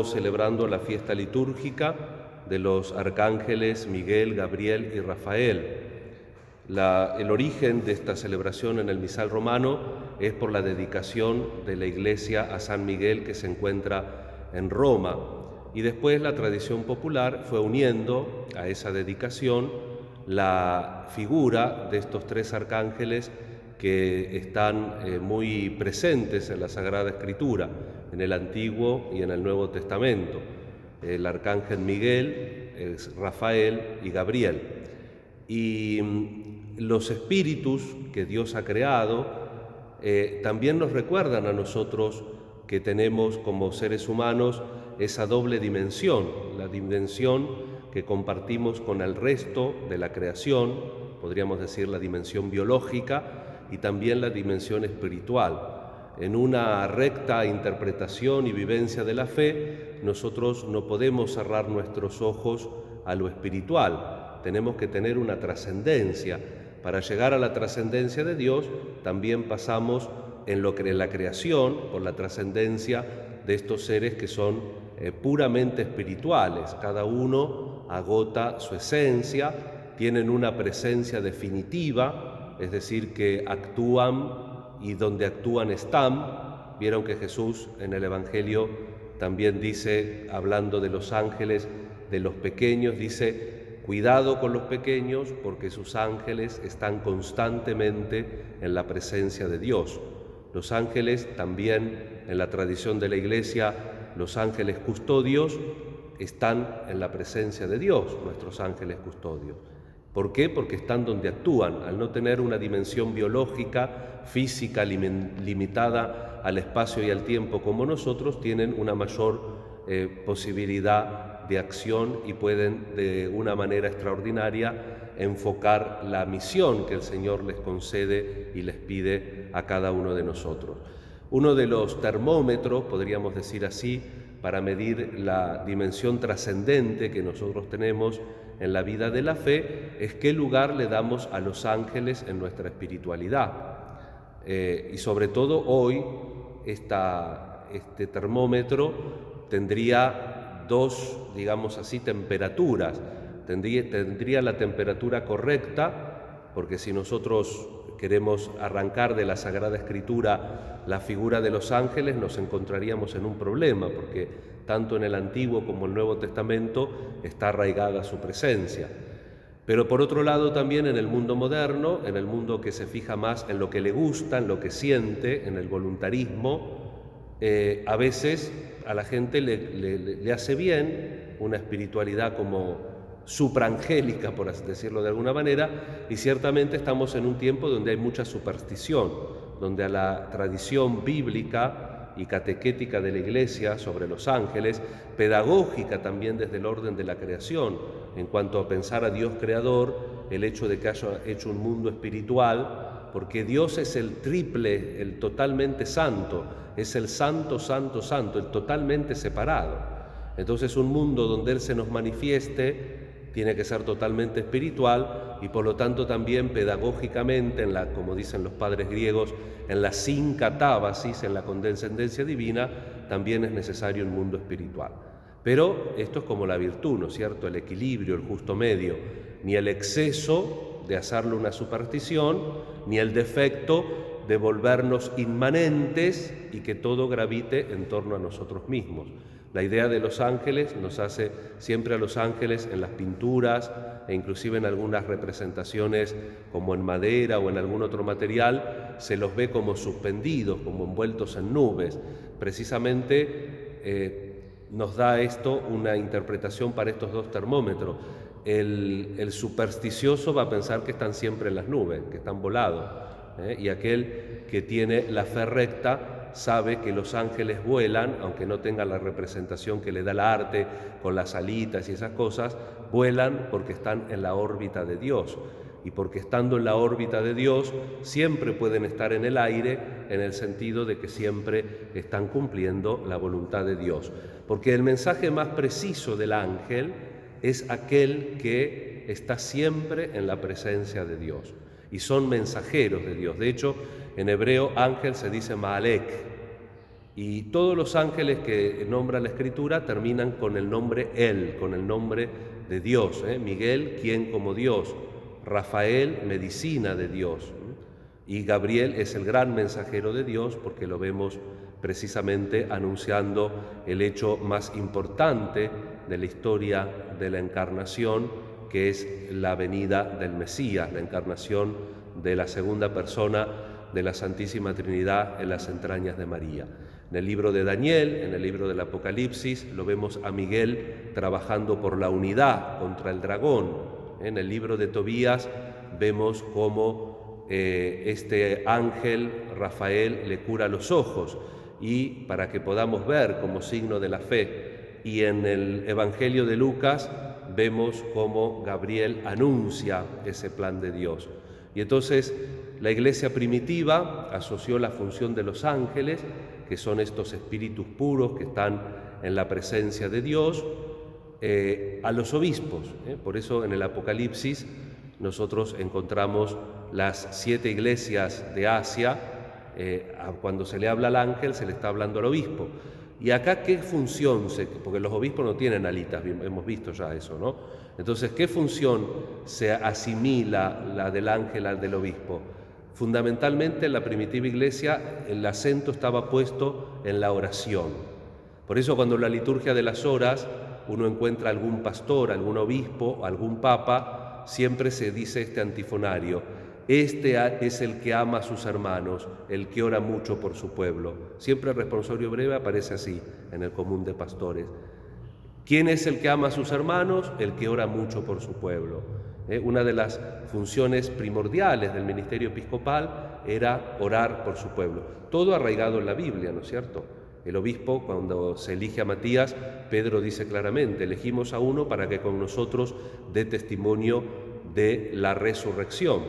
Celebrando la fiesta litúrgica de los arcángeles Miguel, Gabriel y Rafael. El origen de esta celebración en el misal romano es por la dedicación de la iglesia a San Miguel, que se encuentra en Roma, y después la tradición popular fue uniendo a esa dedicación la figura de estos tres arcángeles que están muy presentes en la Sagrada Escritura, en el Antiguo y en el Nuevo Testamento. El arcángel Miguel, es Rafael y Gabriel. Y los espíritus que Dios ha creado también nos recuerdan a nosotros que tenemos como seres humanos esa doble dimensión, la dimensión que compartimos con el resto de la creación, podríamos decir la dimensión biológica, y también la dimensión espiritual. En una recta interpretación y vivencia de la fe, nosotros no podemos cerrar nuestros ojos a lo espiritual. Tenemos que tener una trascendencia. Para llegar a la trascendencia de Dios, también pasamos en la creación, por la trascendencia de estos seres que son puramente espirituales. Cada uno agota su esencia, tienen una presencia definitiva, es decir, que actúan y donde actúan están. Vieron que Jesús en el Evangelio también dice, hablando de los ángeles, de los pequeños, dice: cuidado con los pequeños porque sus ángeles están constantemente en la presencia de Dios. Los ángeles también, en la tradición de la Iglesia, los ángeles custodios están en la presencia de Dios, nuestros ángeles custodios. ¿Por qué? Porque están donde actúan. Al no tener una dimensión biológica, física, limitada al espacio y al tiempo como nosotros, tienen una mayor posibilidad de acción y pueden de una manera extraordinaria enfocar la misión que el Señor les concede y les pide a cada uno de nosotros. Uno de los termómetros, podríamos decir así, para medir la dimensión trascendente que nosotros tenemos en la vida de la fe, es qué lugar le damos a los ángeles en nuestra espiritualidad. Y sobre todo hoy, este termómetro tendría dos, digamos así, temperaturas. Tendría la temperatura correcta, porque si nosotros queremos arrancar de la Sagrada Escritura la figura de los ángeles, nos encontraríamos en un problema, porque tanto en el Antiguo como en el Nuevo Testamento está arraigada su presencia. Pero por otro lado también en el mundo moderno, en el mundo que se fija más en lo que le gusta, en lo que siente, en el voluntarismo, a veces a la gente le hace bien una espiritualidad como supraangélica, por así decirlo de alguna manera, y ciertamente estamos en un tiempo donde hay mucha superstición, donde a la tradición bíblica y catequética de la Iglesia sobre los ángeles, pedagógica también desde el orden de la creación, en cuanto a pensar a Dios creador, el hecho de que haya hecho un mundo espiritual, porque Dios es el triple, el totalmente santo, es el santo, santo, santo, el totalmente separado. Entonces un mundo donde Él se nos manifieste tiene que ser totalmente espiritual y por lo tanto también pedagógicamente, como dicen los padres griegos, en la sincatábasis, en la condescendencia divina, también es necesario un mundo espiritual. Pero esto es como la virtud, ¿no es cierto? El equilibrio, el justo medio, ni el exceso de hacerle una superstición, ni el defecto de volvernos inmanentes y que todo gravite en torno a nosotros mismos. La idea de los ángeles nos hace siempre a los ángeles en las pinturas e inclusive en algunas representaciones como en madera o en algún otro material, se los ve como suspendidos, como envueltos en nubes. Precisamente nos da esto una interpretación para estos dos termómetros. El supersticioso va a pensar que están siempre en las nubes, que están volados, y aquel que tiene la fe recta sabe que los ángeles vuelan, aunque no tengan la representación que le da el arte con las alitas y esas cosas, vuelan porque están en la órbita de Dios. Y porque estando en la órbita de Dios, siempre pueden estar en el aire, en el sentido de que siempre están cumpliendo la voluntad de Dios. Porque el mensaje más preciso del ángel es aquel que está siempre en la presencia de Dios. Y son mensajeros de Dios. De hecho, en hebreo ángel se dice Maalek, Y todos los ángeles que nombra la Escritura terminan con el nombre Él, con el nombre de Dios. Miguel, quien como Dios; Rafael, medicina de Dios. Y Gabriel es el gran mensajero de Dios, porque lo vemos precisamente anunciando el hecho más importante de la historia de la encarnación, que es la venida del Mesías, la encarnación de la segunda persona de la Santísima Trinidad en las entrañas de María. En el libro de Daniel, en el libro del Apocalipsis, lo vemos a Miguel trabajando por la unidad contra el dragón. En el libro de Tobías vemos cómo este ángel Rafael le cura los ojos, y para que podamos ver como signo de la fe. Y en el Evangelio de Lucas vemos cómo Gabriel anuncia ese plan de Dios. Y entonces la Iglesia primitiva asoció la función de los ángeles, que son estos espíritus puros que están en la presencia de Dios, a los obispos. Por eso en el Apocalipsis nosotros encontramos las 7 iglesias de Asia. Cuando se le habla al ángel, se le está hablando al obispo. Y acá, ¿qué función? Porque los obispos no tienen alitas, hemos visto ya eso, ¿no? Entonces, ¿qué función se asimila la del ángel al del obispo? Fundamentalmente en la primitiva iglesia el acento estaba puesto en la oración. Por eso cuando en la liturgia de las horas uno encuentra algún pastor, algún obispo, algún papa, siempre se dice este antifonario: este es el que ama a sus hermanos, el que ora mucho por su pueblo. Siempre el responsorio breve aparece así en el común de pastores. ¿Quién es el que ama a sus hermanos? El que ora mucho por su pueblo. Una de las funciones primordiales del ministerio episcopal era orar por su pueblo. Todo arraigado en la Biblia, ¿no es cierto? El obispo, cuando se elige a Matías, Pedro dice claramente: elegimos a uno para que con nosotros dé testimonio de la resurrección.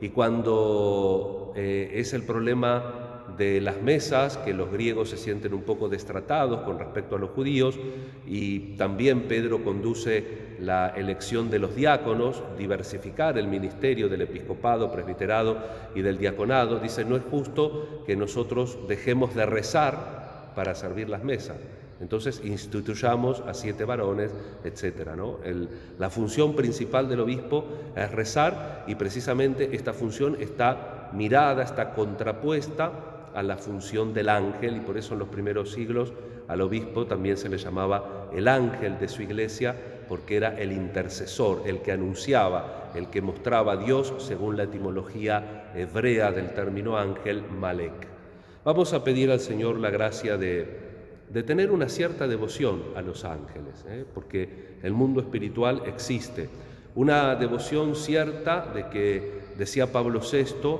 Y cuando es el problema de las mesas, que los griegos se sienten un poco destratados con respecto a los judíos, y también Pedro conduce la elección de los diáconos, diversificar el ministerio del episcopado, presbiterado y del diaconado, dice: no es justo que nosotros dejemos de rezar para servir las mesas. Entonces instituyamos a 7 varones, etcétera, ¿no? La función principal del obispo es rezar, y precisamente esta función está mirada, está contrapuesta a la función del ángel, y por eso en los primeros siglos al obispo también se le llamaba el ángel de su iglesia, porque era el intercesor, el que anunciaba, el que mostraba a Dios, según la etimología hebrea del término ángel, Malek. Vamos a pedir al Señor la gracia de tener una cierta devoción a los ángeles, porque el mundo espiritual existe. Una devoción cierta de que, decía Pablo VI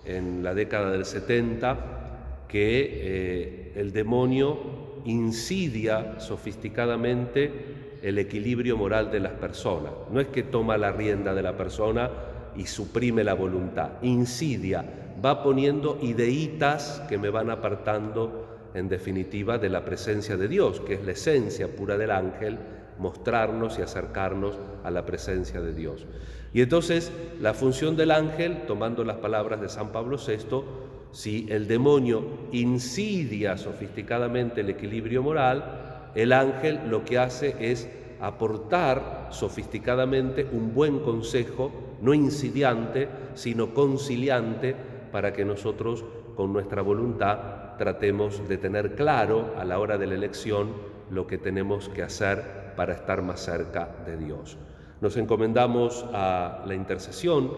en la década del 70, que el demonio insidia sofisticadamente el equilibrio moral de las personas. No es que toma la rienda de la persona y suprime la voluntad, insidia, va poniendo ideitas que me van apartando en definitiva de la presencia de Dios, que es la esencia pura del ángel, mostrarnos y acercarnos a la presencia de Dios. Y entonces la función del ángel, tomando las palabras de San Pablo VI, si el demonio insidia sofisticadamente el equilibrio moral, el ángel lo que hace es aportar sofisticadamente un buen consejo, no insidiante, sino conciliante, para que nosotros con nuestra voluntad tratemos de tener claro a la hora de la elección lo que tenemos que hacer para estar más cerca de Dios. Nos encomendamos a la intercesión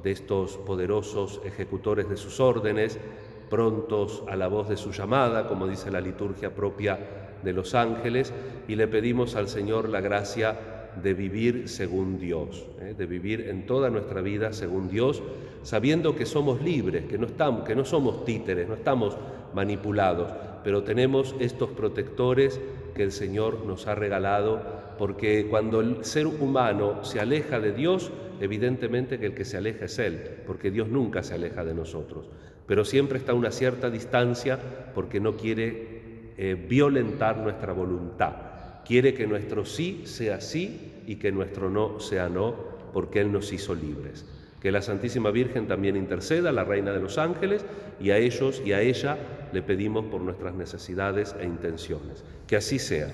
de estos poderosos ejecutores de sus órdenes, prontos a la voz de su llamada, como dice la liturgia propia de los ángeles, y le pedimos al Señor la gracia de vivir según Dios, de vivir en toda nuestra vida según Dios, sabiendo que somos libres, que no somos títeres, no estamos manipulados, pero tenemos estos protectores que el Señor nos ha regalado, porque cuando el ser humano se aleja de Dios, evidentemente que el que se aleja es Él, porque Dios nunca se aleja de nosotros, pero siempre está a una cierta distancia porque no quiere violentar nuestra voluntad. Quiere que nuestro sí sea sí y que nuestro no sea no, porque Él nos hizo libres. Que la Santísima Virgen también interceda, la Reina de los Ángeles, y a ellos y a ella le pedimos por nuestras necesidades e intenciones. Que así sea.